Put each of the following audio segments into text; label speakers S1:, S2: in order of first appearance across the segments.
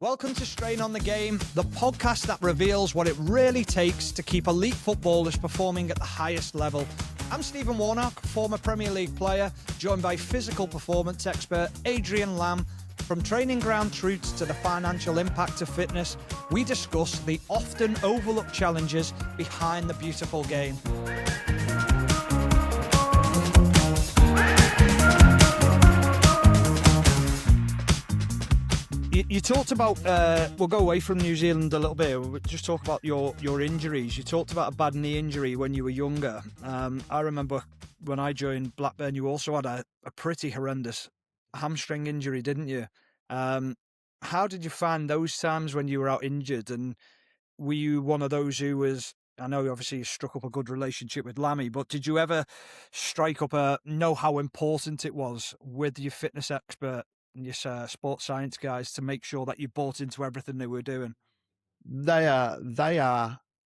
S1: Welcome to Strain on the Game, the podcast that reveals what it really takes to keep elite footballers performing at the highest level. I'm Stephen Warnock, former Premier League player, joined by physical performance expert Adrian. From training ground truths to the financial impact of fitness, we discuss the often overlooked challenges behind the beautiful game. You talked about, we'll go away from New Zealand a little bit, we'll just talk about your injuries. You talked about a bad knee injury when you were younger. I remember when I joined Blackburn, you also had a pretty horrendous hamstring injury, didn't you? How did you find those times when you were out injured? And were you one of those who was, I know obviously you struck up a good relationship with Lammy, but did you ever strike up know how important it was with your fitness expert and your sports science guys to make sure that you bought into everything they were doing?
S2: They are,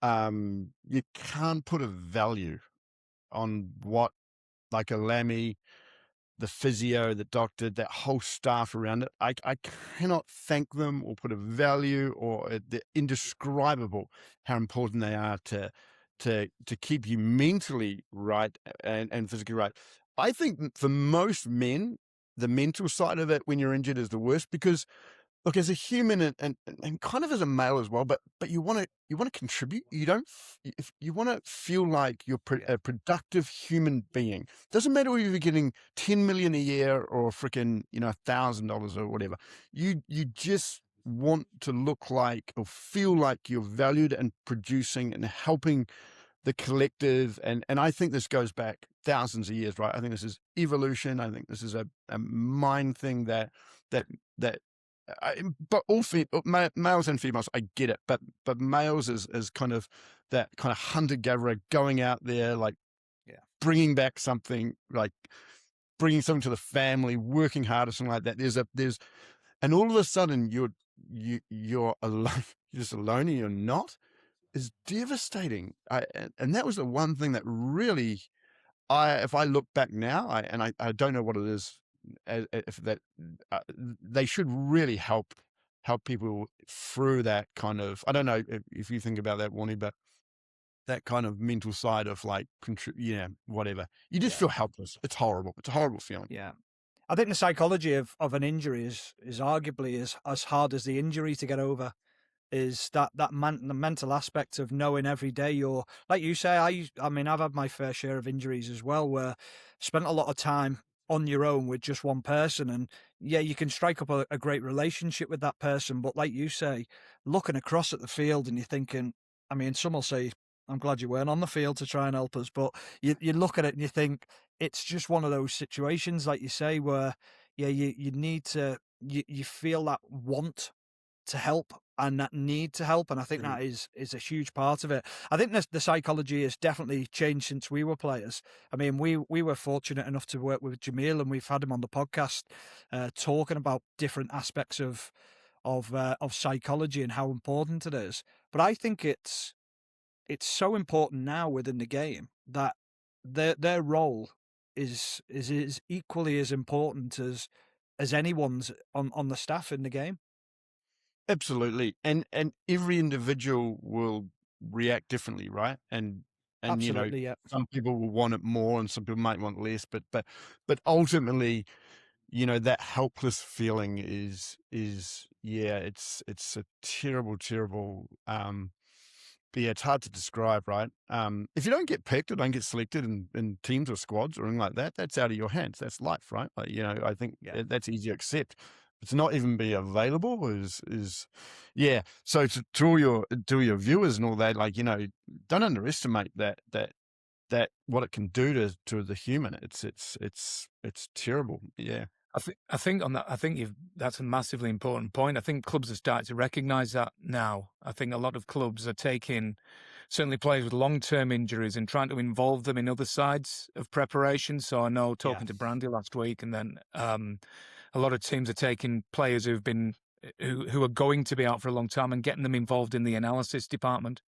S2: you can't put a value on what, like a Lammy, the physio, the doctor, that whole staff around it. I cannot thank them or put a value, or they're indescribable how important they are to keep you mentally right and physically right. I think for most men, the mental side of it when you're injured is the worst, because look, as a human and kind of as a male as well, but you want to contribute. You don't. If you want to feel like you're a productive human being, doesn't matter whether you're getting 10 million a year or freaking $1,000 or whatever. You just want to look like or feel like you're valued and producing and helping the collective. And I think this goes back thousands of years, right? I think this is evolution. I think this is a mind thing that but all males and females, I get it, but males is kind of that kind of hunter gatherer, going out there, like bringing back something, like bringing something to the family, working hard or something like that. And all of a sudden you're alone, you're just alone, and you're not, is devastating. And that was the one thing that really, if I look back now, I don't know what it is, if that they should really help people through that kind of, I don't know if you think about that, Warnie, but that kind of mental side of like, whatever. You just feel helpless. It's horrible. It's a horrible feeling.
S1: Yeah. I think the psychology of an injury is arguably as hard as the injury to get over. Is the mental aspect of knowing every day you're, like you say, I mean, I've had my fair share of injuries as well, where spent a lot of time on your own with just one person, and yeah, you can strike up a great relationship with that person, but like you say, looking across at the field and you're thinking, I mean, some will say, I'm glad you weren't on the field to try and help us, but you look at it and you think it's just one of those situations, like you say, where you need to, you feel that want to help and that need to help, and I think that is a huge part of it. I think the psychology has definitely changed since we were players. I mean, we were fortunate enough to work with Jamil, and we've had him on the podcast talking about different aspects of psychology and how important it is. But I think it's so important now within the game that their role is equally as important as anyone's on the staff in the game.
S2: Absolutely. And every individual will react differently, right? And
S1: Absolutely, yeah.
S2: some people will want it more and some people might want less, but ultimately, that helpless feeling is it's a terrible, but yeah, it's hard to describe, right? If you don't get picked or don't get selected in teams or squads or anything like that, that's out of your hands. That's life, right? Like, I think that's easy to accept. To not even be available is yeah. So to all your viewers and all that, like, don't underestimate that what it can do to the human. It's terrible. Yeah.
S3: I think on that, that's a massively important point. I think clubs are starting to recognise that now. I think a lot of clubs are taking certainly players with long-term injuries and trying to involve them in other sides of preparation. So I know talking to Brandy last week, and then a lot of teams are taking players who are going to be out for a long time and getting them involved in the analysis department,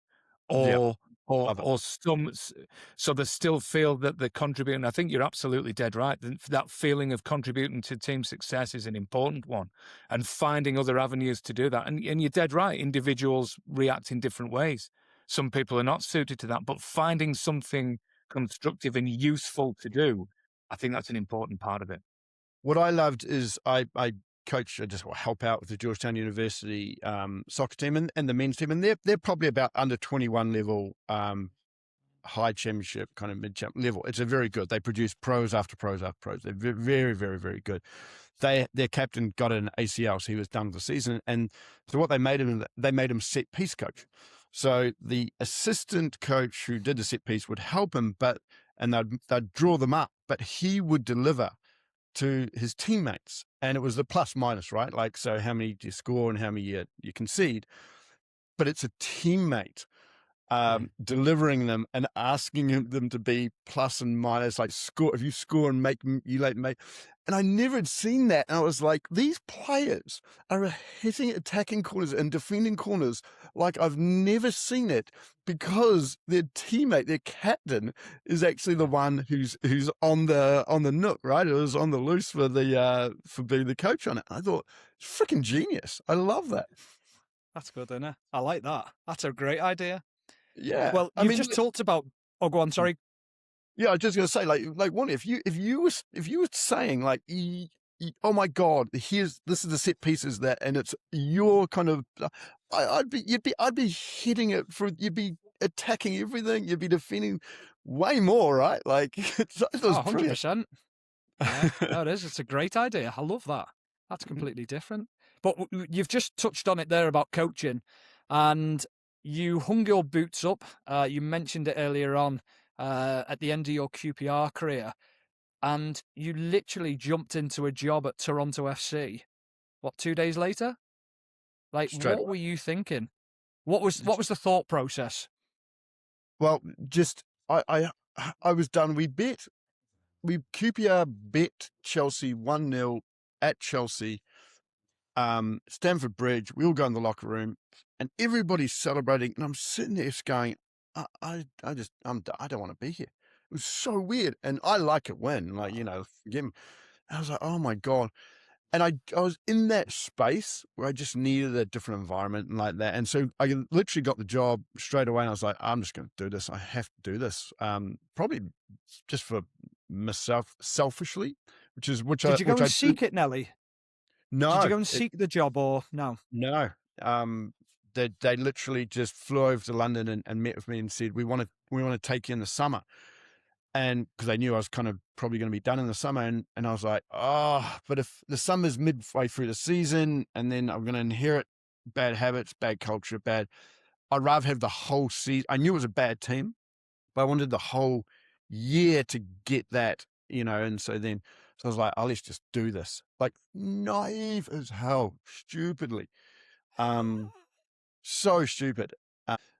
S3: or or so they still feel that they're contributing. I think you're absolutely dead right. That feeling of contributing to team success is an important one, and finding other avenues to do that. And you're dead right. Individuals react in different ways. Some people are not suited to that, but finding something constructive and useful to do, I think that's an important part of it.
S2: What I loved is I coach, I just help out with the Georgetown University soccer team and the men's team, and they're probably about under 21 level, high championship kind of mid-champ level. It's a very good. They produce pros after pros after pros. They're very, very, very good. Their captain got an ACL, so he was done with the season. And so what they made him set piece coach. So the assistant coach who did the set piece would help him, and they'd draw them up, but he would deliver to his teammates. And it was the plus minus, right? Like, so how many do you score and how many you concede? But it's a teammate delivering them and asking them to be plus and minus, like score, if you score and make, you like make. And I never had seen that. And I was like, these players are hitting, attacking corners and defending corners like I've never seen it, because their teammate, their captain, is actually the one who's on the nook, right? It was on the loose for being the coach on it. I thought, it's freaking genius. I love that.
S1: That's good, isn't it? I like that. That's a great idea.
S2: Yeah.
S1: Well, you just talked about. Oh, go on. Sorry.
S2: Yeah, I was just going to say, like, Warnie, if you were saying, like, oh my God, this is the set pieces and it's your kind of, I'd be hitting it you'd be attacking everything, you'd be defending way more, right? Like, it was
S1: 100%. Yeah, no, it is. It's a great idea. I love that. That's completely different. But you've just touched on it there about coaching, and you hung your boots up. You mentioned it earlier on at the end of your QPR career, and you literally jumped into a job at Toronto FC. What, 2 days later? Like, what were you thinking? What was the thought process?
S2: Well, just I was done. QPR bet Chelsea 1-0 at Chelsea. Stamford Bridge, we all go in the locker room and everybody's celebrating, and I'm sitting there just going, I don't want to be here. It was so weird, and I like it when, like, forgive me. And I was like, oh my God. And I was in that space where I just needed a different environment and like that. And so I literally got the job straight away. And I was like, I'm just going to do this. I have to do this. Probably just for myself, selfishly,
S1: Did you go and seek it, Nelly?
S2: No.
S1: Did you go and seek the job or no?
S2: No. They literally just flew over to London and met with me and said, we want to take you in the summer. And because they knew I was kind of probably going to be done in the summer. And I was like, but if the summer's midway through the season and then I'm going to inherit bad habits, bad culture, I'd rather have the whole season. I knew it was a bad team, but I wanted the whole year to get that, and so I was like, let's just do this. Like, naive as hell, stupidly. So stupid.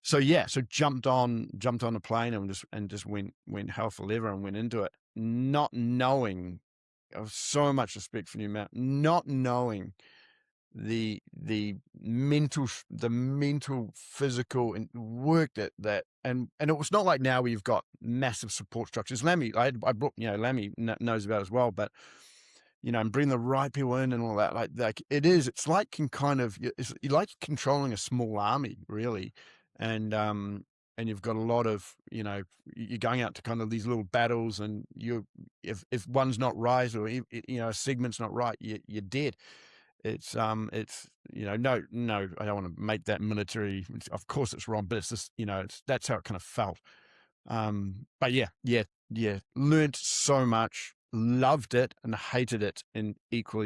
S2: So jumped on a plane and just went hell for leather and went into it, not knowing. I have so much respect for Newmount, not knowing the mental, physical and work that and it was not like now we've got massive support structures. Lammy, I brought, Lammy knows about it as well, but and bring the right people in and all that. Like it's like you're like controlling a small army, really. And you've got a lot of, you're going out to kind of these little battles, and if one's not right, or a segment's not right, you're dead. It's no, I don't want to make that military. Of course, it's wrong, but it's just, that's how it kind of felt. But yeah, learned so much, loved it and hated it in equal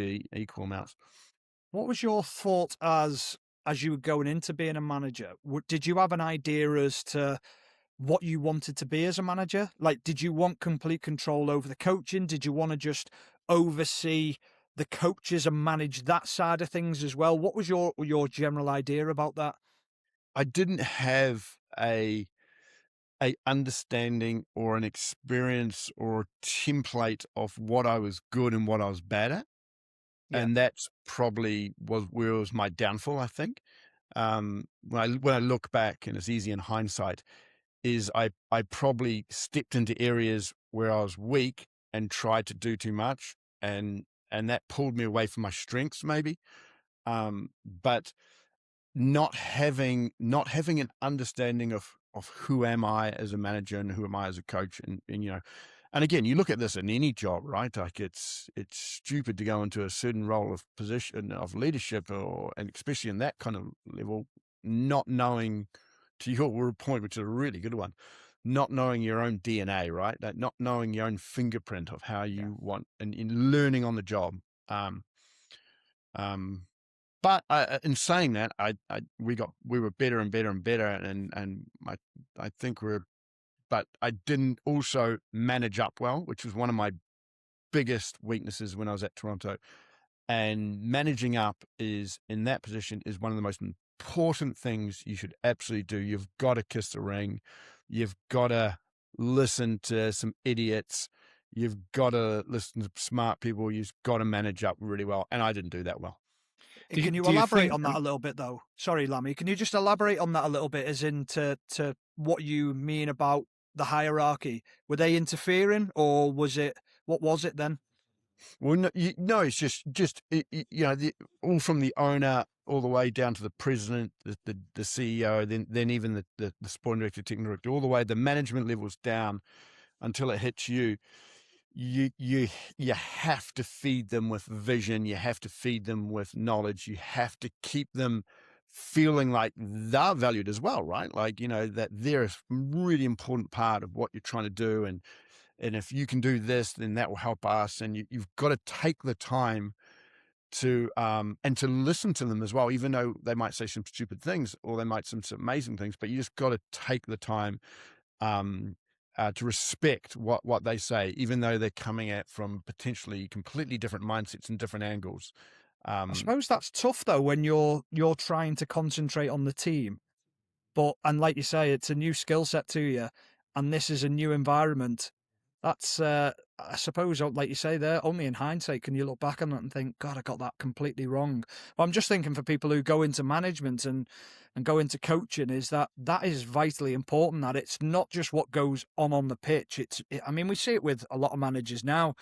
S2: amounts.
S1: What was your thought as you were going into being a manager? Did you have an idea as to what you wanted to be as a manager? Like, did you want complete control over the coaching? Did you want to just oversee the coaches and manage that side of things as well? What was your general idea about that?
S2: I didn't have a understanding or an experience or a template of what I was good and what I was bad at. Yeah. And that's probably where was my downfall, I think. When I look back, and it's easy in hindsight, is I probably stepped into areas where I was weak and tried to do too much, and that pulled me away from my strengths maybe. But not having an understanding of who am I as a manager and who am I as a coach, and and again, you look at this in any job, right? Like it's stupid to go into a certain role of position of leadership, and especially in that kind of level, not knowing, to your point, which is a really good one, not knowing your own DNA, right? Like not knowing your own fingerprint of how you want, and in learning on the job. But in saying that, we were better and better and better, and I think but I didn't also manage up well, which was one of my biggest weaknesses when I was at Toronto. And managing up is, in that position, is one of the most important things you should absolutely do. You've got to kiss the ring. You've got to listen to some idiots. You've got to listen to smart people. You've got to manage up really well. And I didn't do that well.
S1: Can you elaborate on that a little bit, though? Sorry, Lammy. Can you just elaborate on that a little bit, as in to what you mean about the hierarchy? Were they interfering, or what was it then?
S2: Well, no, it's just all from the owner all the way down to the president, the CEO, then even the sporting director, technical director, all the way the management levels down until it hits you. You have to feed them with vision. You have to feed them with knowledge. You have to keep them feeling like they're valued as well, right? Like, that they're a really important part of what you're trying to do. And if you can do this, then that will help us. And you've got to take the time to and to listen to them as well, even though they might say some stupid things or they might say some amazing things, but you just got to take the time to respect what they say, even though they're coming at from potentially completely different mindsets and different angles.
S1: I suppose that's tough though when you're trying to concentrate on the team, and like you say, it's a new skill set to you, and this is a new environment. That's I suppose, like you say there, only in hindsight can you look back on that and think, God, I got that completely wrong. But I'm just thinking for people who go into management and go into coaching, is that is vitally important, that it's not just what goes on the pitch. I mean, we see it with a lot of managers now,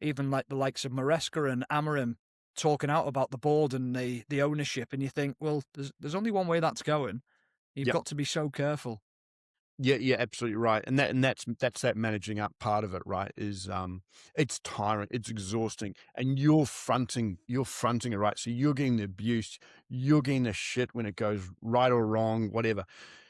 S1: even like the likes of Maresca and Amarim talking out about the board and the ownership, and you think, well, there's only one way that's going. You've got to be so careful.
S2: Yeah, absolutely right. And that's that managing up part of it, right? Is it's tiring, it's exhausting, and you're fronting it, right? So you're getting the abuse, you're getting the shit when it goes right or wrong, whatever.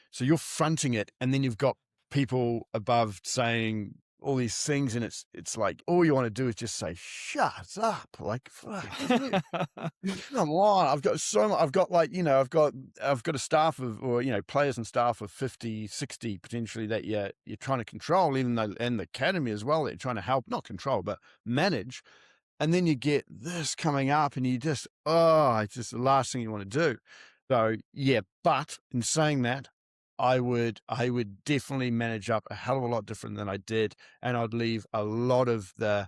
S2: So you're fronting it, and then you've got people above saying all these things, and it's like all you want to do is just say, "Shut up!" Like, fuck, come on. I've got so much. I've got I've got a staff of, or players and staff of 50, 60 potentially that you're trying to control, even though, and the academy as well, that you're trying to help, not control, but manage. And then you get this coming up, and you just, it's just the last thing you want to do. So yeah, but in saying that, I would definitely manage up a hell of a lot different than I did, and I'd leave a lot of the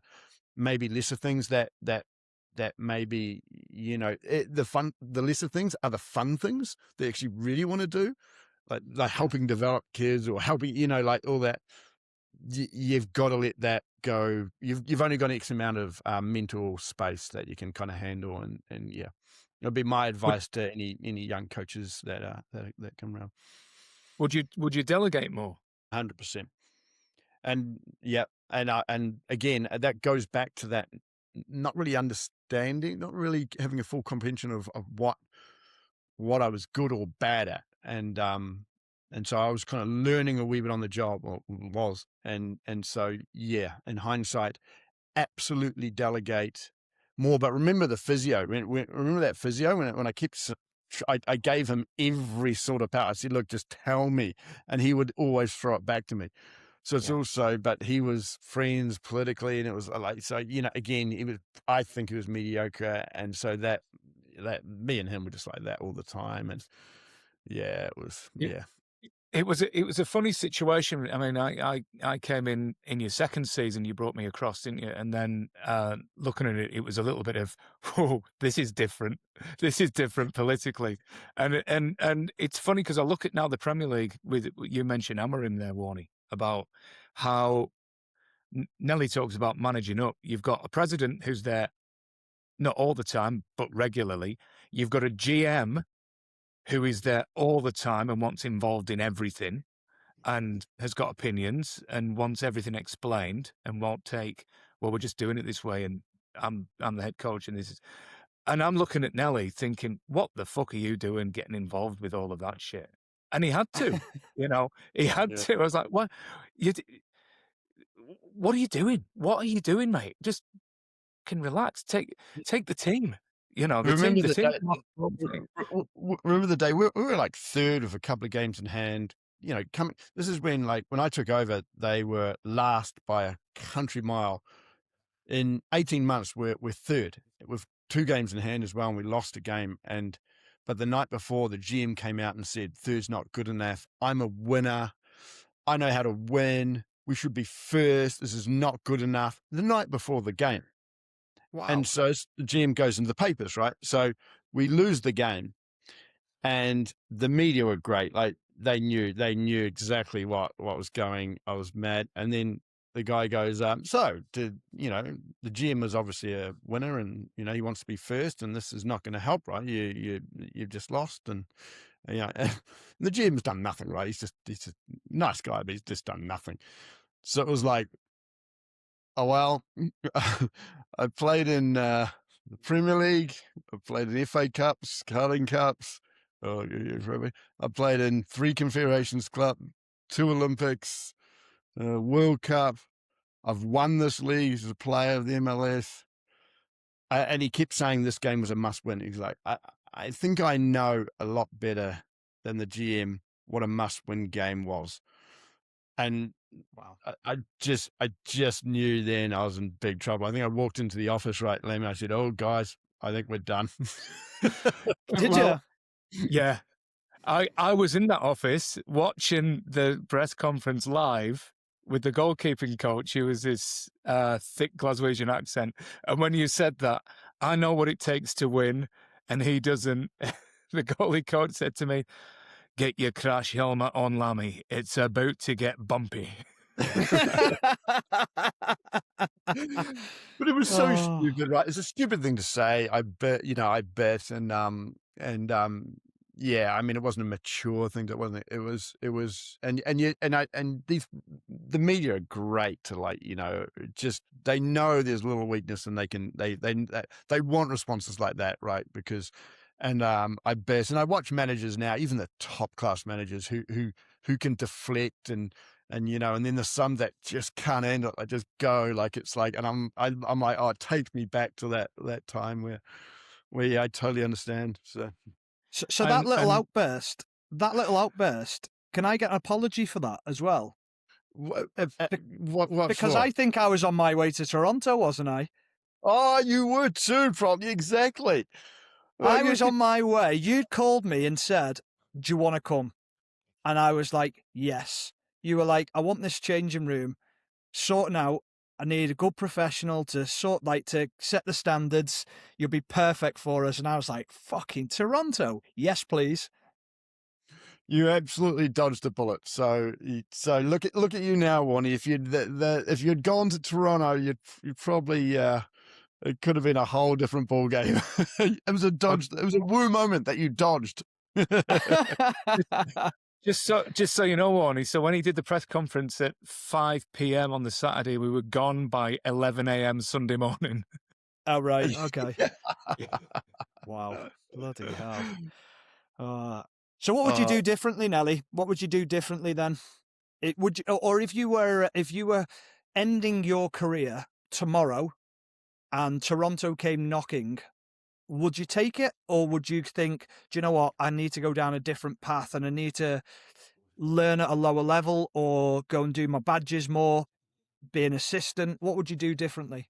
S2: maybe lesser things that maybe the lesser things are the fun things they actually really want to do, like helping develop kids or helping like all that. You've got to let that go. You've only got X amount of mental space that you can kind of handle, and yeah, it'll be my advice to any young coaches that come around.
S3: Would you delegate more?
S2: 100%. And yeah, and again, that goes back to that not really understanding, not really having a full comprehension of what I was good or bad at, and so I was kind of learning a wee bit on the job, or was, and so yeah, in hindsight, absolutely delegate more. But remember the physio. Remember that physio when I kept. I gave him every sort of power. I said, look, just tell me. And he would always throw it back to me. So it's also, but he was friends politically, and it was like, so, again, I think he was mediocre. And so that me and him were just like that all the time. And yeah, it was, yeah.
S3: It was a funny situation. I mean, I came in your second season. You brought me across, didn't you? And then looking at it, it was a little bit of, oh, this is different. This is different politically, and it's funny because I look at now the Premier League with you mentioned Amorim there, Warnie, about how Nelly talks about managing up. You've got a president who's there not all the time but regularly. You've got a GM who is there all the time and wants involved in everything and has got opinions and wants everything explained and won't take, well, we're just doing it this way and I'm the head coach and this is... And I'm looking at Nelly thinking, what the fuck are you doing getting involved with all of that shit? And he had to, he had to. I was like, what? What are you doing? What are you doing, mate? Just can relax. Take the team.
S2: Remember the day we were like third with a couple of games in hand. This is when when I took over, they were last by a country mile. In 18 months, we're third with 2 games in hand as well, and we lost a game. But the night before, the GM came out and said, "Third's not good enough. I'm a winner. I know how to win. We should be first. This is not good enough." The night before the game.
S1: Wow.
S2: And so the GM goes into the papers, right? So we lose the game, and the media were great. Like they knew exactly what was going. I was mad. And then the guy goes, so the GM was obviously a winner, and he wants to be first, and this is not going to help, right? You've just lost, and the GM's done nothing, right? He's a nice guy, but he's just done nothing. So it was like, oh, well, I played in the Premier League. I played in FA Cups, Carling Cups. I played in 3 Confederations Club, 2 Olympics, World Cup. I've won this league as a player of the MLS. And he kept saying this game was a must-win. He's like, I think I know a lot better than the GM what a must-win game was. And wow, I just knew then I was in big trouble. I think I walked into the office, right, Lemmy. I said, "Oh, guys, I think we're done."
S1: Did you?
S3: Yeah. I was in that office watching the press conference live with the goalkeeping coach, who was this thick Glaswegian accent. And when you said that, I know what it takes to win, and he doesn't. The goalie coach said to me, "Get your crash helmet on, Lammy. It's about to get bumpy."
S2: But it was so stupid, right? It's a stupid thing to say. I bet, yeah. I mean, it wasn't a mature thing. It wasn't. It was, the media are great to just they know there's a little weakness, and they want responses like that, right? Because. And I bet, and I watch managers now, even the top class managers who can deflect and then there's some that just can't handle it. They just go and I'm like, oh, take me back to that time where yeah, I totally understand. So
S1: that little outburst, can I get an apology for that as well?
S2: What
S1: because
S2: for?
S1: I think I was on my way to Toronto, wasn't I?
S2: Oh, you were too, probably. Exactly.
S1: I was on my way. You'd called me and said, "Do you want to come?" And I was like, "Yes." You were like, "I want this changing room sorting out. I need a good professional to to set the standards. You'll be perfect for us." And I was like, "Fucking Toronto. Yes, please."
S2: You absolutely dodged a bullet. So look at you now, Warnie. If you'd gone to Toronto, you'd probably it could have been a whole different ball game. It was a woo moment that you dodged.
S3: Just so you know, Warnie, so when he did the press conference at 5 p.m. on the Saturday, we were gone by 11 a.m. Sunday morning.
S1: Oh, right. Okay. Wow. Bloody hell. So what would you do differently, Nelly? What would you do differently then? If you were ending your career tomorrow and Toronto came knocking, would you take it? Or would you think, do you know what, I need to go down a different path and I need to learn at a lower level or go and do my badges more, be an assistant? What would you do differently?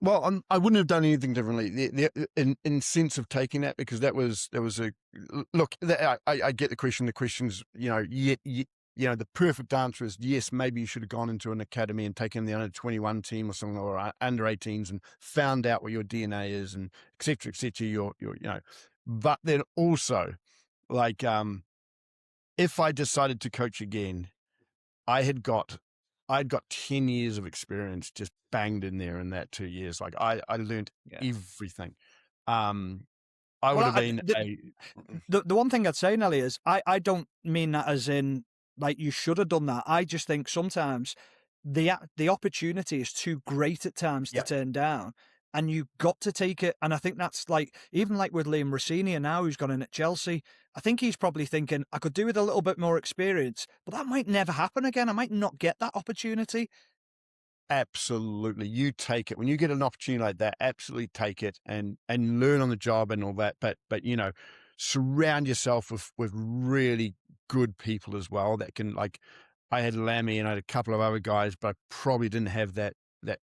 S2: Well, I wouldn't have done anything differently in sense of taking that, because that was a look. I get the question. The question's, the perfect answer is yes. Maybe you should have gone into an academy and taken the under 21 team or something, or under 18s, and found out what your DNA is, and et cetera, et cetera. But then also, like, if I decided to coach again, I'd got 10 years of experience just banged in there in that 2 years. Like I learned everything. I would
S1: Well,
S2: have been
S1: the one thing I'd say, Nelly, is I don't mean that as in like you should have done that. I just think sometimes the opportunity is too great at times to turn down, and you got to take it. And I think that's like, even like with Liam Rossini now, who's gone in at Chelsea, I think he's probably thinking, I could do with a little bit more experience, but that might never happen again. I might not get that opportunity.
S2: absolutely. You take it when you get an opportunity like that. Absolutely take it and learn on the job and all that. But surround yourself with really good people as well that can, like, I had Lammy and I had a couple of other guys, but I probably didn't have that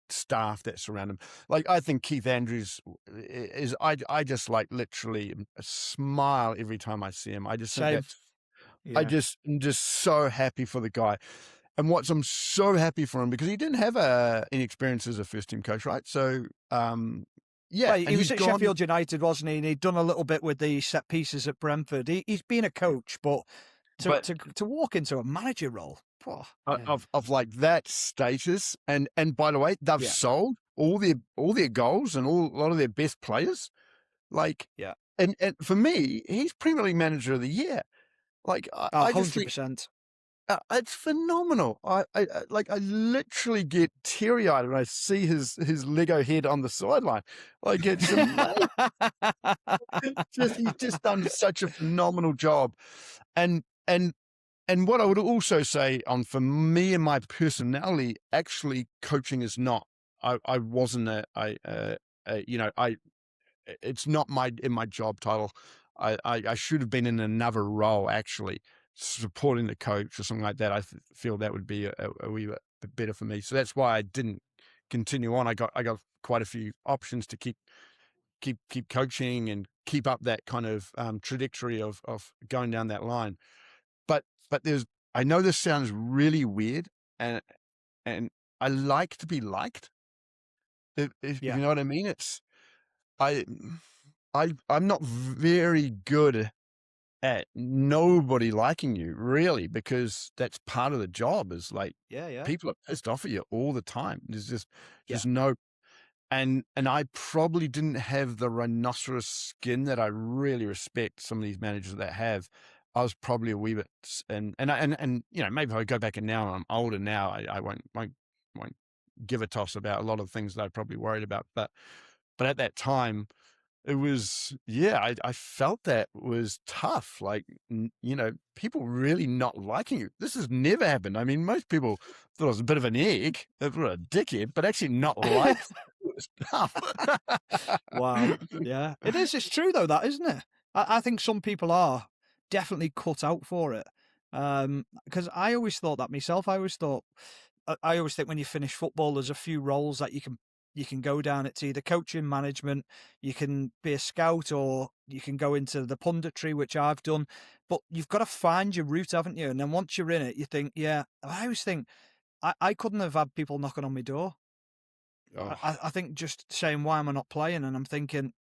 S2: staff that surround him. Like, I think Keith Andrews is, I just like literally smile every time I see him. I just think I'm just so happy for the guy. And I'm so happy for him, because he didn't have any experience as a first team coach, right? So,
S1: Well,
S2: and
S1: he was
S2: he's
S1: at
S2: gone.
S1: Sheffield United, wasn't he? And he'd done a little bit with the set pieces at Brentford. He's been a coach, but to walk into a manager role,
S2: of like that status, and by the way, they've sold all their goals and a lot of their best players. Like, and for me, he's Premier League Manager of the Year. Like, I just think
S1: 100%.
S2: it's phenomenal. I literally get teary eyed when I see his Lego head on the sideline. Like, it's amazing. He's just done such a phenomenal job, and what I would also say for me and my personality, actually, coaching is not. I wasn't it's not in my job title. I should have been in another role, actually, supporting the coach or something like that. I feel that would be a wee bit better for me. So that's why I didn't continue on. I got quite a few options to keep coaching and keep up that kind of trajectory of going down that line. But I know this sounds really weird, and I like to be liked. If you know what I mean. I'm not very good at nobody liking you, really, because that's part of the job. Is like, people are pissed off at you all the time. There's just no, and I probably didn't have the rhinoceros skin that I really respect some of these managers that have. I was probably a wee bit, and maybe if I go back and now I'm older now, I won't give a toss about a lot of things that I probably worried about. But at that time, it was, I felt that was tough. Like, people really not liking you. This has never happened. I mean, most people thought I was a bit of an egg, a dickhead, but actually not like it was tough.
S1: Wow. Yeah, it is. It's true though, that, isn't it? I think some people are definitely cut out for it. Because I always thought that myself. I always think when you finish football, there's a few roles that you can go down. It's either coaching, management, you can be a scout, or you can go into the punditry, which I've done. But you've got to find your route, haven't you? And then once you're in it, you think, I always think I couldn't have had people knocking on my door. I think just saying, why am I not playing? And I'm thinking,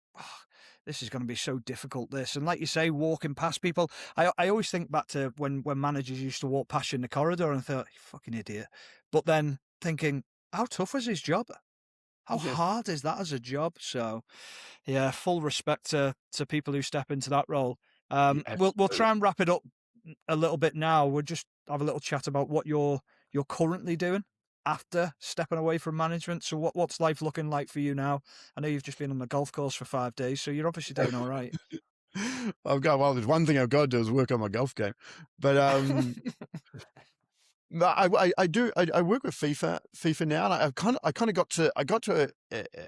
S1: this is going to be so difficult, this. And like you say, walking past people, I always think back to when managers used to walk past you in the corridor, and I thought, you fucking idiot. But then thinking, how tough was his job? How hard is that as a job? So, full respect to people who step into that role. We'll try and wrap it up a little bit now. We'll just have a little chat about what you're currently doing after stepping away from management. So what's life looking like for you now? I know you've just been on the golf course for 5 days, so you're obviously doing all right.
S2: There's one thing I've got to do is work on my golf game. But no, I work with FIFA now, and I kind of got to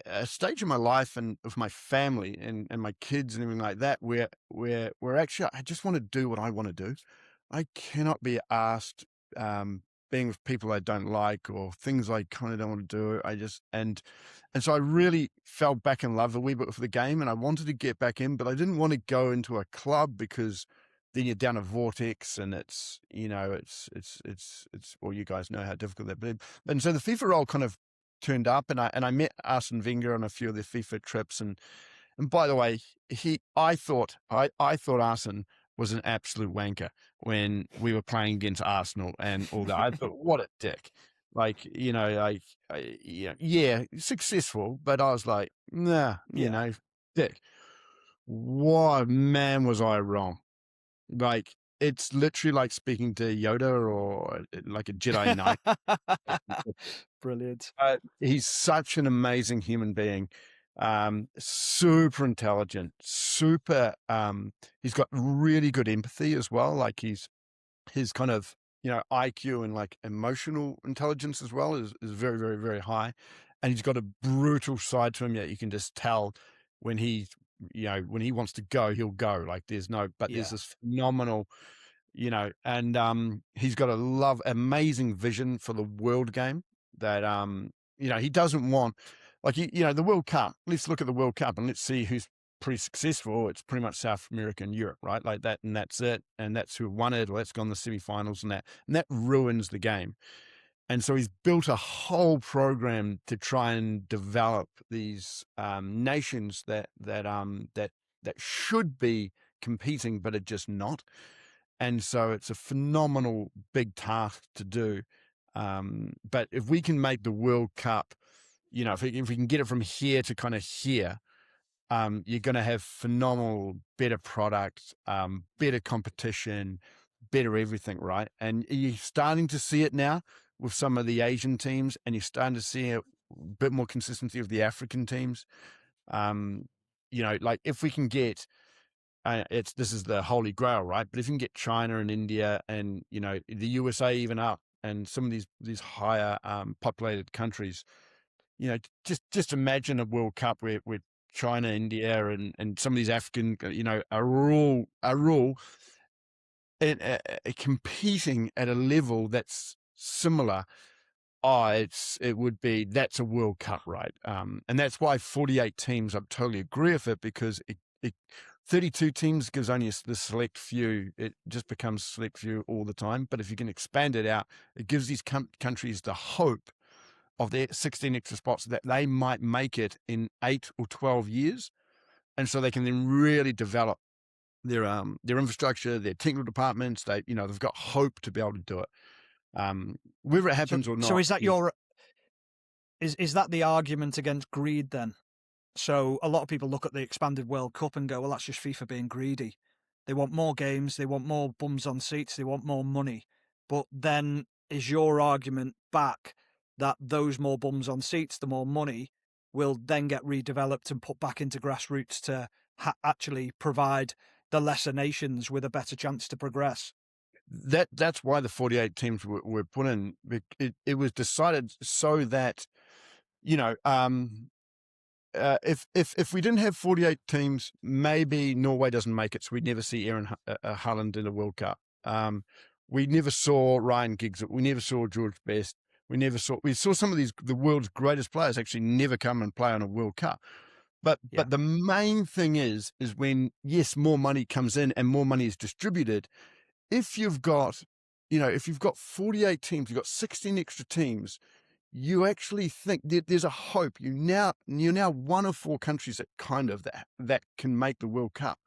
S2: a stage in my life and of my family and my kids and everything like that where actually I just want to do what I want to do. I cannot be asked being with people I don't like or things I kind of don't want to do. And so I really fell back in love a wee bit with the game, and I wanted to get back in, but I didn't want to go into a club because then you're down a vortex, and it's well, you guys know how difficult that is. And so the FIFA role kind of turned up, and I met Arsene Wenger on a few of the FIFA trips, and by the way, I thought Arsene was an absolute wanker when we were playing against Arsenal and all that. I thought, what a dick. Like, yeah, successful, but I was like, nah, dick. Whoa, man, was I wrong. Like, it's literally like speaking to Yoda or like a Jedi Knight.
S1: Brilliant.
S2: He's such an amazing human being. Super intelligent, super, he's got really good empathy as well. Like his kind of, IQ and like emotional intelligence as well is very, very, very high. And he's got a brutal side to him that you can just tell when when he wants to go, he'll go. Like there's this phenomenal, and he's got amazing vision for the world game that, he doesn't want, like, the World Cup. Let's look at the World Cup and let's see who's pretty successful. It's pretty much South America and Europe, right? Like that, and that's it. And that's who won it, or that's gone the semifinals and that ruins the game. And so he's built a whole program to try and develop these nations that should be competing, but are just not. And so it's a phenomenal big task to do. But if we can make the World Cup, if we can get it from here to kind of here, you're going to have phenomenal, better product, better competition, better everything, right? And you're starting to see it now with some of the Asian teams, and you're starting to see a bit more consistency of the African teams. Like if we can get, this is the holy grail, right? But if you can get China and India and, the USA even up, and some of these higher populated countries, just imagine a World Cup where China, India, and some of these African, are all competing at a level that's similar. That's a World Cup, right? And that's why 48 teams, I totally agree with it, because 32 teams gives only the select few. It just becomes select few all the time. But if you can expand it out, it gives these countries the hope of their 16 extra spots that they might make it in 8 or 12 years. And so they can then really develop their infrastructure, their technical departments. They've got hope to be able to do it. Whether it happens or not.
S1: So is that is that the argument against greed then? So a lot of people look at the expanded World Cup and go, well, that's just FIFA being greedy. They want more games, they want more bums on seats, they want more money. But then is your argument back that those more bums on seats, the more money, will then get redeveloped and put back into grassroots to actually provide the lesser nations with a better chance to progress?
S2: That's why the 48 teams were put in. It was decided so that, if we didn't have 48 teams, maybe Norway doesn't make it, so we'd never see Aaron Haaland in a World Cup. We never saw Ryan Giggs. We never saw George Best. We saw some of the world's greatest players actually never come and play on a World Cup. But the main thing is when, yes, more money comes in and more money is distributed. If you've got 48 teams, you've got 16 extra teams, you actually think there's a hope. You're now one of 4 countries that can make the World Cup.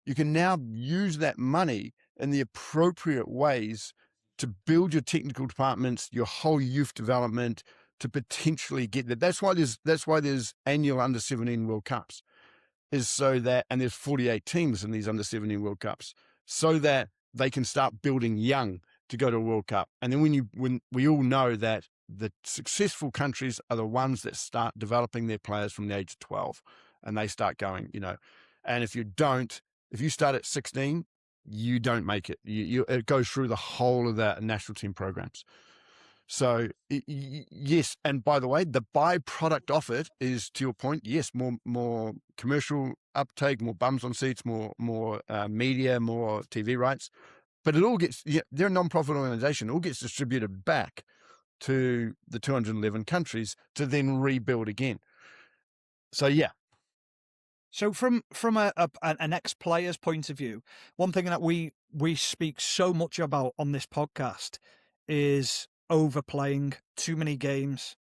S2: You can now use that money in the appropriate ways to build your technical departments, your whole youth development, to potentially get that. That's why there's annual under 17 World Cups, is so that, and there's 48 teams in these under 17 World Cups, so that they can start building young to go to a World Cup. And then when we all know that the successful countries are the ones that start developing their players from the age of 12, and they start going, and if you start at 16, you don't make it. It goes through the whole of the national team programs. So yes, and by the way, the byproduct of it is, to your point, yes, more commercial uptake, more bums on seats, more media, more TV rights. but it all gets, they're a non-profit organization. It all gets distributed back to the 211 countries to then rebuild again. So, yeah.
S1: So from an ex-player's point of view, one thing that we speak so much about on this podcast is overplaying, too many games.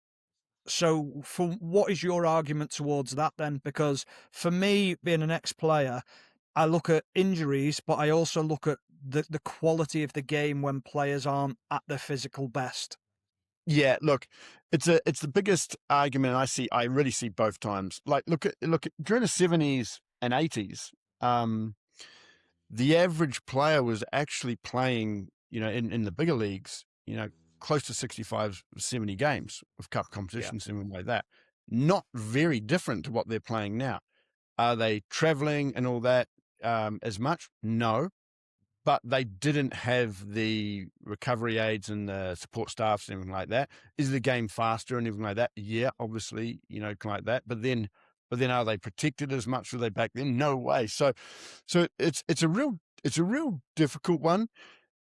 S1: So what is your argument towards that then? Because for me, being an ex-player, I look at injuries, but I also look at the quality of the game when players aren't at their physical best.
S2: Yeah, look, it's the biggest argument I really see both times. Like, look at during the 70s and 80s, the average player was actually playing, in the bigger leagues, close to 65, 70 games with cup competitions and like that. Not very different to what they're playing now. Are they traveling and all that as much? No. But they didn't have the recovery aids and the support staffs and everything like that. Is the game faster and everything like that? Yeah, obviously, like that. But then are they protected as much as they back then? No way. So it's a real difficult one.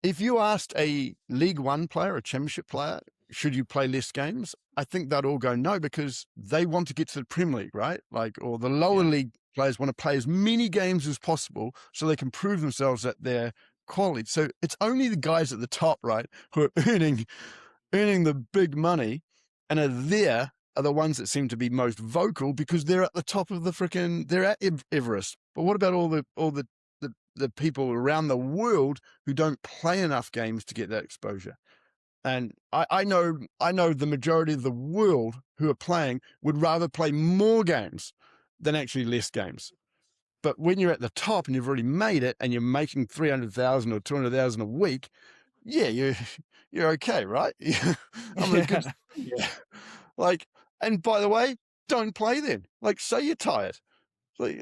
S2: If you asked a League One player, a Championship player, should you play less games? I think they'd all go no, because they want to get to the Premier League, right? Or the lower league players want to play as many games as possible so they can prove themselves at their quality. So it's only the guys at the top, right, who are earning the big money and are the ones that seem to be most vocal because they're at the top of they're at Everest. But what about all the people around the world who don't play enough games to get that exposure? And I know the majority of the world who are playing would rather play more games than actually less games. But when you're at the top and you've already made it and you're making 300,000 or 200,000 a week, you're okay, right? And by the way, don't play then. Say you're tired. But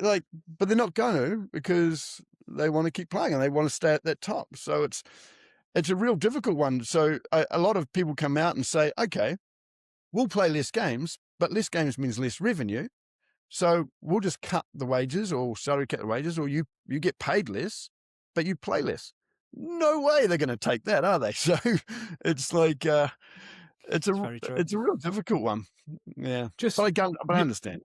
S2: they're not going to, because they want to keep playing and they want to stay at that top. So it's a real difficult one. So a lot of people come out and say, okay, we'll play less games, but less games means less revenue. So we'll just cut the wages or salary cut the wages, or you get paid less, but you play less. No way they're going to take that, are they? So it's like, it's a real difficult one. Yeah. But I understand.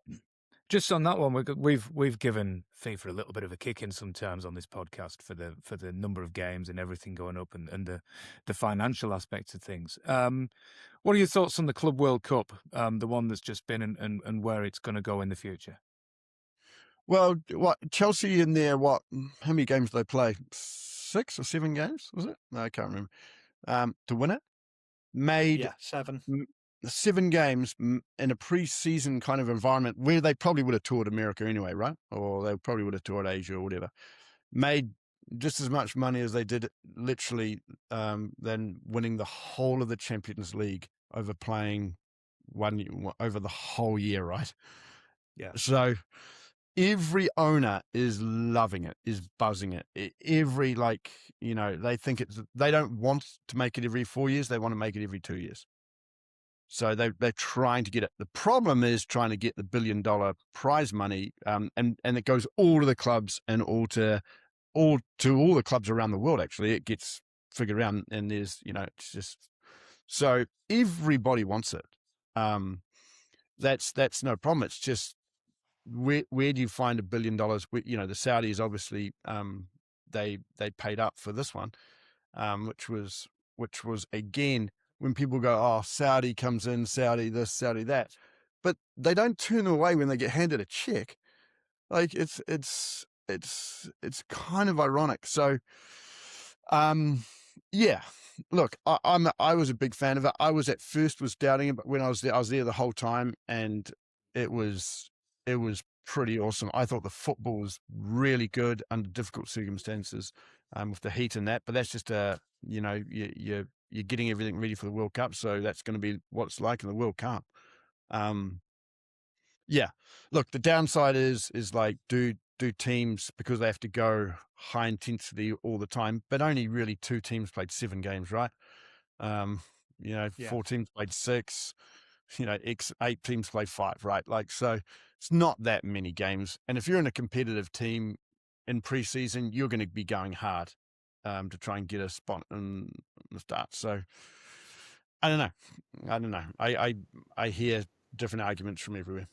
S3: Just on that one, we've given FIFA a little bit of a kick in sometimes on this podcast for the number of games and everything going up and the financial aspects of things. What are your thoughts on the Club World Cup, the one that's just been and where it's going to go in the future?
S2: Well, Chelsea in there? How many games did they play? 6 or 7 games, was it? No, I can't remember. To win it, made
S1: 7.
S2: 7 games in a pre-season kind of environment where they probably would have toured America anyway, right? Or they probably would have toured Asia or whatever. Made just as much money as they did literally than winning the whole of the Champions League over playing over the whole year, right?
S1: Yeah.
S2: So every owner is loving it, is buzzing it. Every they think they don't want to make it every 4 years. They want to make it every 2 years. So they're trying to get it. The problem is trying to get the $1 billion prize money, and it goes all to the clubs and all to all the clubs around the world. Actually, it gets figured out, and there's it's just so everybody wants it. That's no problem. It's just where do you find $1 billion? The Saudis obviously they paid up for this one, which was again. When people go, oh, Saudi comes in, Saudi this, Saudi that, but they don't turn away when they get handed a check. It's kind of ironic. So, yeah. Look, I was a big fan of it. I was doubting it, but when I was there the whole time, and it was pretty awesome. I thought the football was really good under difficult circumstances, with the heat and that. But that's just you're getting everything ready for the World Cup, so that's going to be what it's like in the World Cup. Yeah. Look, the downside is do teams, because they have to go high intensity all the time, but only really 2 teams played 7 games, right? 4 teams played 6. 8 teams play 5, right? So it's not that many games. And if you're in a competitive team in preseason, you're going to be going hard. to try and get a spot in the start. So I don't know. I hear different arguments from everywhere.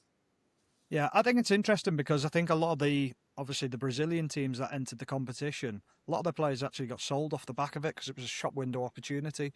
S1: Yeah, I think it's interesting because I think a lot of obviously the Brazilian teams that entered the competition, a lot of the players actually got sold off the back of it because it was a shop window opportunity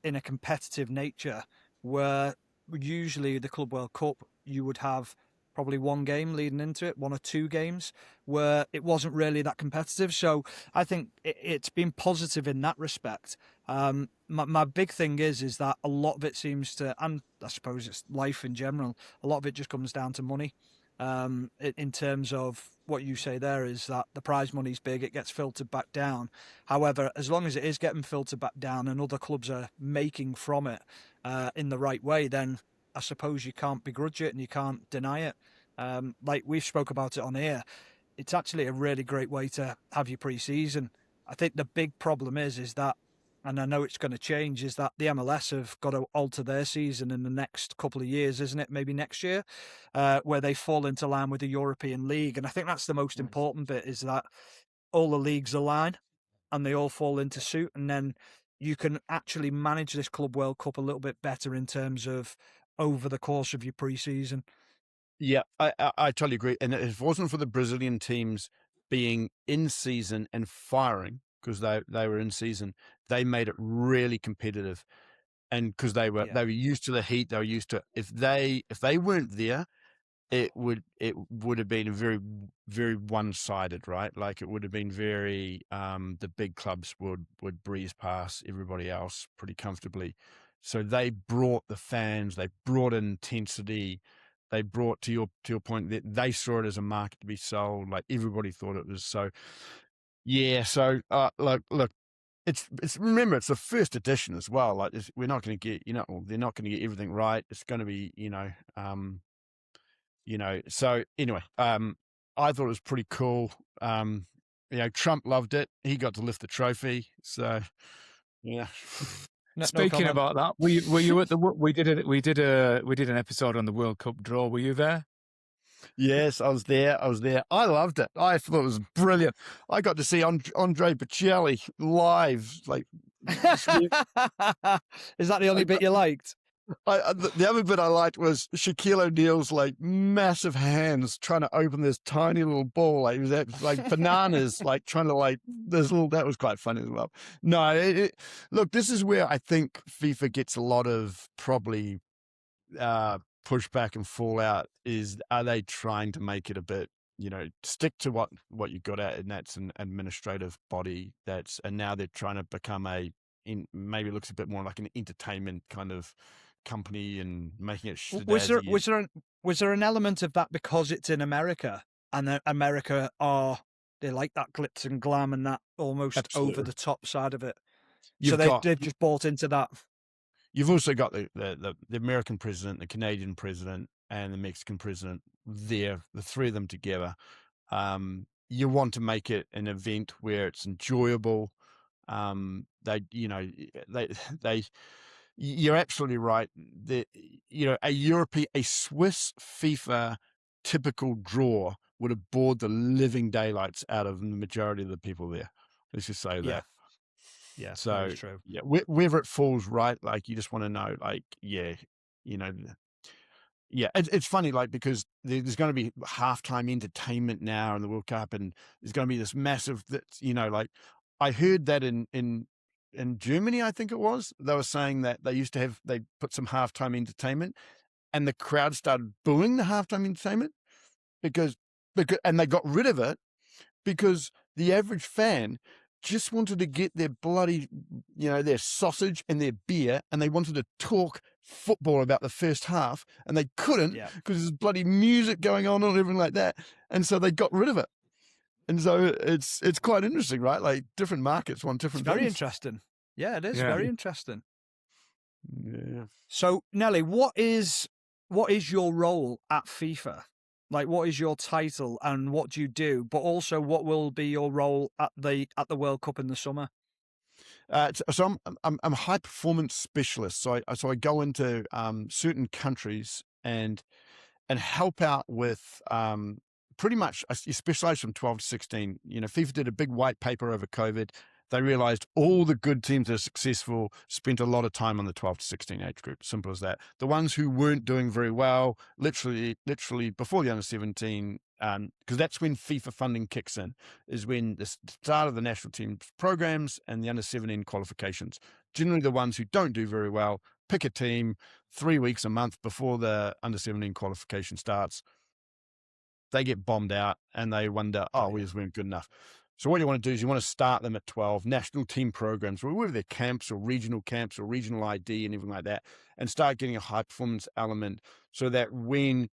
S1: in a competitive nature where usually the Club World Cup, you would have probably one game leading into it, 1 or 2 games where it wasn't really that competitive. So I think it's been positive in that respect. My big thing is that a lot of it seems to, and I suppose it's life in general, a lot of it just comes down to money. In terms of what you say there is that the prize money's big, it gets filtered back down. However, as long as it is getting filtered back down and other clubs are making from it in the right way, then I suppose you can't begrudge it and you can't deny it. Like we've spoke about it on here, it's actually a really great way to have your pre-season. I think the big problem is that, and I know it's going to change, is that the MLS have got to alter their season in the next couple of years, isn't it? Maybe next year, where they fall into line with the European League. And I think that's the most important bit, is that all the leagues align and they all fall into suit. And then you can actually manage this Club World Cup a little bit better in terms of over the course of your pre-season.
S2: Yeah, I totally agree. And if it wasn't for the Brazilian teams being in season and firing, because they were in season, they made it really competitive. And because they were used to the heat, they were used to, if they weren't there, it would have been a very, very one-sided, right? Like it would have been very the big clubs would breeze past everybody else pretty comfortably. So they brought the fans, they brought intensity, they brought, to your point, that they saw it as a market to be sold. Like everybody thought it was. So yeah, so look, it's remember, it's the first edition as well. Like we're not going to get, they're not going to get everything right. It's going to be, so anyway, I thought it was pretty cool. Trump loved it. He got to lift the trophy. So yeah.
S3: Speaking about that, were you at the, we did an episode on the World Cup draw. Were you there?
S2: Yes, I was there. I loved it. I thought it was brilliant. I got to see Andre Bocelli live. Like,
S1: is that the only bit you liked?
S2: The other bit I liked was Shaquille O'Neal's like massive hands trying to open this tiny little ball. Like, it was like bananas, like trying to like this little. That was quite funny as well. No, look, this is where I think FIFA gets a lot of probably pushback and fallout. Is, are they trying to make it a bit, stick to what you got at, and that's an administrative body. And now they're trying to become maybe it looks a bit more like an entertainment kind of company and making it
S1: was there an element of that because it's in America, and America they like that glitz and glam and that almost over the top side of it, so they've just bought into that.
S2: You've also got the American president, the Canadian president, and the Mexican president there, the three of them together. You want to make it an event where it's enjoyable. You're absolutely right. A Swiss FIFA typical draw would have bored the living daylights out of the majority of the people there. Let's just say that.
S1: Yeah,
S2: so
S1: that's true.
S2: Yeah, wherever it falls right, like you just want to know, like, it's funny, like, because there's going to be halftime entertainment now in the World Cup, and there's going to be this massive, like I heard that in Germany, I think it was, they were saying that they put some halftime entertainment, and the crowd started booing the halftime entertainment because and they got rid of it because the average fan just wanted to get their bloody, their sausage and their beer, and they wanted to talk football about the first half, and they couldn't because there's bloody music going on and everything like that, and so they got rid of it. And so it's quite interesting, right? Like different markets want different things.
S1: Very interesting. Yeah, it is very interesting.
S2: Yeah.
S1: So Nelly, what is your role at FIFA? Like, what is your title and what do you do? But also, what will be your role at the World Cup in the summer?
S2: So I'm a high performance specialist. So I go into certain countries and help out with pretty much. You specialize from 12 to 16. FIFA did a big white paper over COVID. They realized all the good teams that are successful spent a lot of time on the 12 to 16 age group. Simple as that. The ones who weren't doing very well, literally before the under 17, because that's when FIFA funding kicks in, is when the start of the national team programs and the under 17 qualifications. Generally, the ones who don't do very well pick a team 3 weeks, a month before the under 17 qualification starts. They get bombed out and they wonder, we just weren't good enough. So what you want to do is you want to start them at 12 national team programs, whether they're camps or regional ID and everything like that, and start getting a high performance element so that when,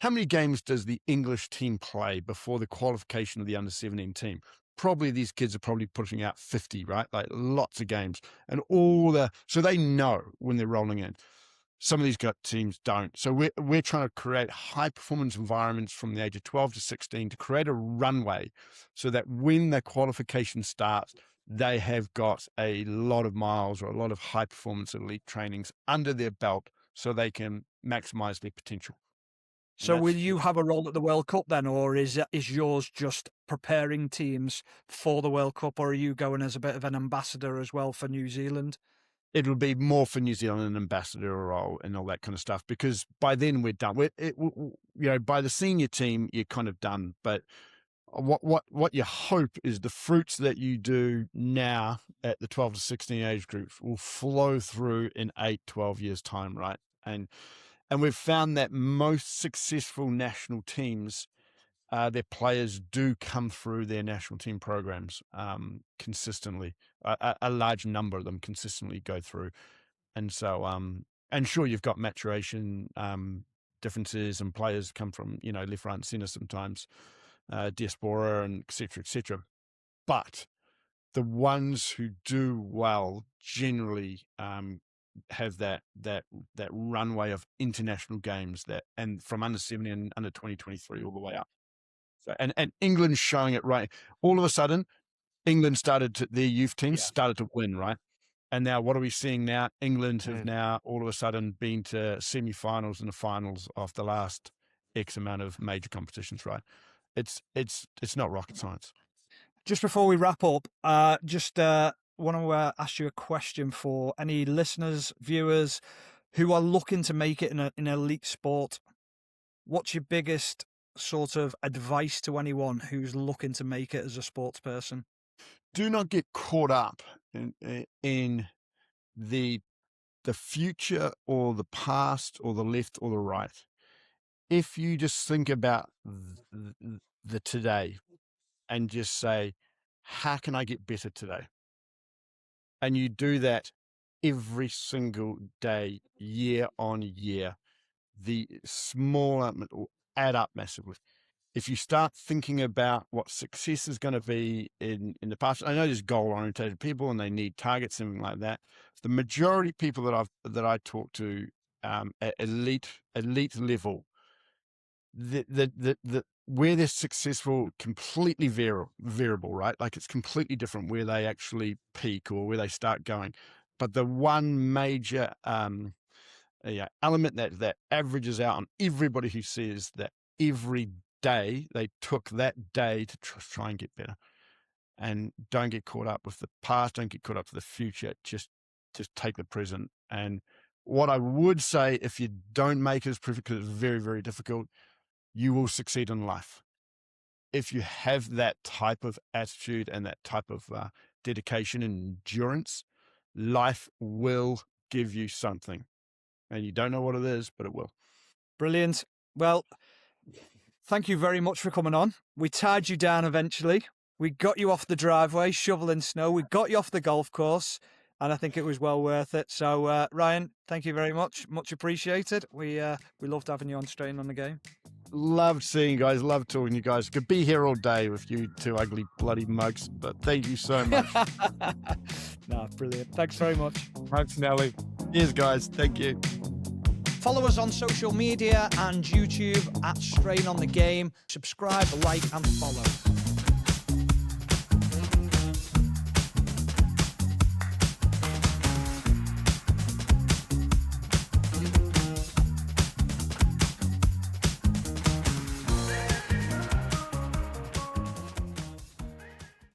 S2: how many games does the English team play before the qualification of the under 17 team? Probably these kids are probably putting out 50, right? Like lots of games and so they know when they're rolling in. Some of these teams don't. So we're trying to create high performance environments from the age of 12 to 16 to create a runway so that when the qualification starts, they have got a lot of miles or a lot of high performance elite trainings under their belt so they can maximize their potential.
S1: So will you have a role at the World Cup then, or is yours just preparing teams for the World Cup, or are you going as a bit of an ambassador as well for New Zealand?
S2: It'll be more for New Zealand, an ambassador role and all that kind of stuff, because by then we're done. By the senior team, you're kind of done. But what you hope is the fruits that you do now at the 12 to 16 age groups will flow through in 8, 12 years time, right? And we've found that most successful national teams, their players do come through their national team programs consistently. A large number of them consistently go through. And so, and sure, you've got maturation differences and players come from, left, right, and center sometimes, diaspora and et cetera. But the ones who do well generally have that runway of international games and from under 17 and under 2023 all the way up. So, and England's showing it right. All of a sudden, England their youth teams started to win, right? And now what are we seeing now? England have now all of a sudden been to semi-finals and the finals of the last X amount of major competitions, right? It's not rocket science.
S1: Just before we wrap up, just want to ask you a question for any listeners, viewers who are looking to make it in an elite sport. What's your biggest sort of advice to anyone who's looking to make it as a sports person?
S2: Do not get caught up in the future or the past or the left or the right. If you just think about the today and just say, how can I get better today? And you do that every single day, year on year, the small element will add up massively. If you start thinking about what success is going to be in the past, I know there's goal-oriented people and they need targets, something like that. The majority of people that I talk to at elite level, where they're successful, completely variable, right? Like it's completely different where they actually peak or where they start going. But the one major element that averages out on everybody who says that every day they took that day to try and get better, and don't get caught up with the past, don't get caught up with the future, just take the present. And what I would say, if you don't make it as perfect, because it's very, very difficult, you will succeed in life. If you have that type of attitude and that type of dedication and endurance, life will give you something. And you don't know what it is, but it will.
S1: Brilliant. Well, thank you very much for coming on. We tied you down eventually. We got you off the driveway, shoveling snow. We got you off the golf course, and I think it was well worth it. So, Ryan, thank you very much. Much appreciated. We loved having you on Strain on the Game.
S2: Loved seeing you guys. Loved talking to you guys. Could be here all day with you two ugly bloody mugs, but thank you so much.
S1: No, brilliant. Thanks very much.
S3: Thanks, Nelly.
S2: Cheers, guys. Thank you.
S1: Follow us on social media and YouTube at Strain on the Game. Subscribe, like, and follow.